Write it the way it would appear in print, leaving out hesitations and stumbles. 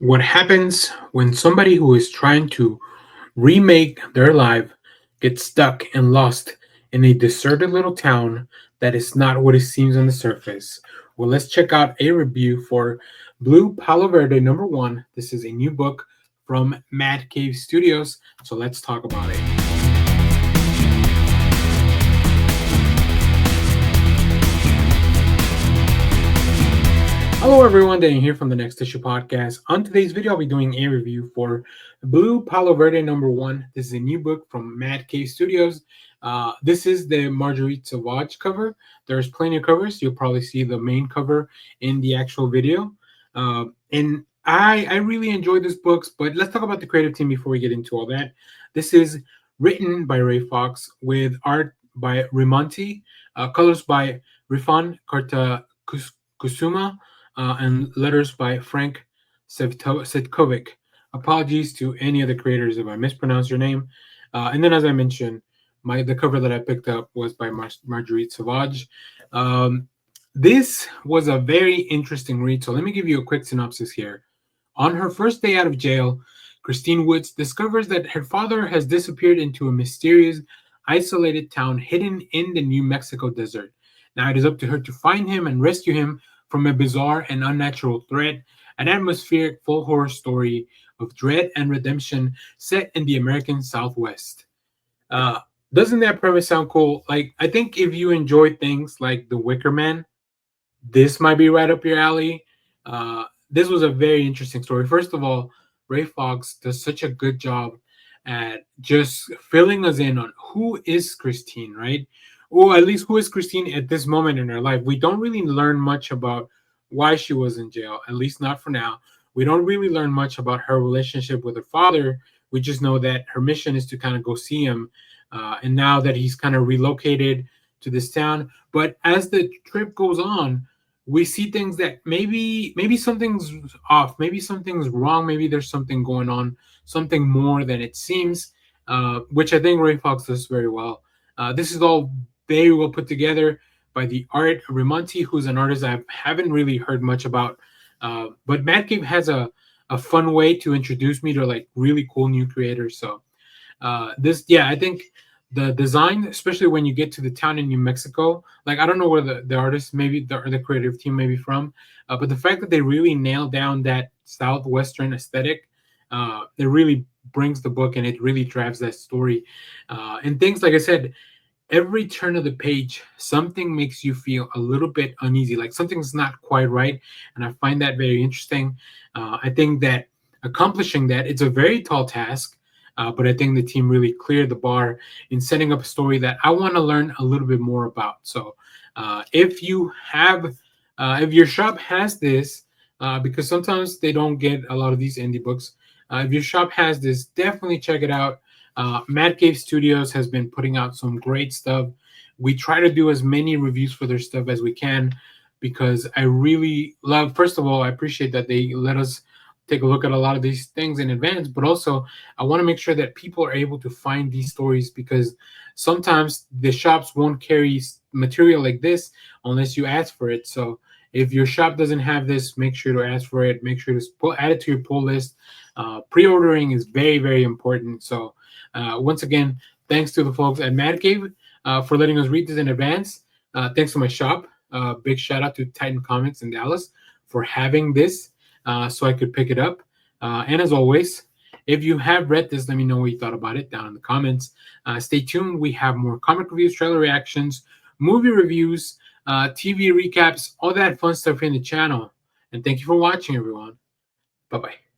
What happens when somebody who is trying to remake their life gets stuck and lost in a deserted little town that is not what it seems on the surface? Well, let's check out a review for Blue Palo Verde #1. This is a new book from Mad Cave Studios, so let's talk about it. Hello everyone, Daniel here from the Next Issue Podcast. On today's video, I'll be doing a review for Blue Palo Verde #1. This is a new book from Mad Cave Studios. This is the Marguerite Sauvage cover. There's plenty of covers. You'll probably see the main cover in the actual video. And I really enjoyed this book, but let's talk about the creative team before we get into all that. This is written by Ray Fox with art by Rimonti, colors by Rifan Kusuma, and letters by Frank Setkovic. Apologies to any of the creators if I mispronounce your name. And then, as I mentioned, the cover that I picked up was by Marguerite Sauvage. This was a very interesting read, so let me give you a quick synopsis here. On her first day out of jail, Kristine Woods discovers that her father has disappeared into a mysterious, isolated town hidden in the New Mexico desert. Now it is up to her to find him and rescue him from a bizarre and unnatural threat, an atmospheric full horror story of dread and redemption set in the American Southwest. Uh, doesn't that premise sound cool? Like, I think if you enjoy things like The Wicker Man, this might be right up your alley. This was a very interesting story. First of all, Ray Fox does such a good job at just filling us in on who is Kristine, right? Or at least who is Kristine at this moment in her life. We don't really learn much about why she was in jail, at least not for now. We don't really learn much about her relationship with her father. We just know that her mission is to kind of go see him. And now that he's kind of relocated to this town. But as the trip goes on, we see things that maybe something's off, maybe something's wrong, maybe there's something going on, something more than it seems, which I think Ray Fox does very well. This is all very well put together by the art Rimonti, who's an artist I haven't really heard much about. But Mad Cave has a fun way to introduce me to like really cool new creators. So I think the design, especially when you get to the town in New Mexico, like I don't know where the artist, maybe the creative team may be from, but the fact that they really nailed down that southwestern aesthetic, it really brings the book and it really drives that story. And things like I said, every turn of the page, something makes you feel a little bit uneasy, like something's not quite right, and I find that very interesting. I think that accomplishing that, it's a very tall task. But I think the team really cleared the bar in setting up a story that I want to learn a little bit more about. So, if your shop has this, because sometimes they don't get a lot of these indie books, if your shop has this, definitely check it out. Mad Cave Studios has been putting out some great stuff. We try to do as many reviews for their stuff as we can because I really love, first of all, I appreciate that they let us take a look at a lot of these things in advance, but also I want to make sure that people are able to find these stories because sometimes the shops won't carry material like this unless you ask for it. So if your shop doesn't have this, make sure to ask for it. Make sure to add it to your pull list. Pre-ordering is very, very important. So once again, thanks to the folks at Mad Cave for letting us read this in advance. Thanks to my shop. Big shout out to Titan Comics in Dallas for having this so I could pick it up. And as always, if you have read this, let me know what you thought about it down in the comments. Stay tuned. We have more comic reviews, trailer reactions, movie reviews, TV recaps, all that fun stuff in the channel. And thank you for watching, everyone. Bye-bye.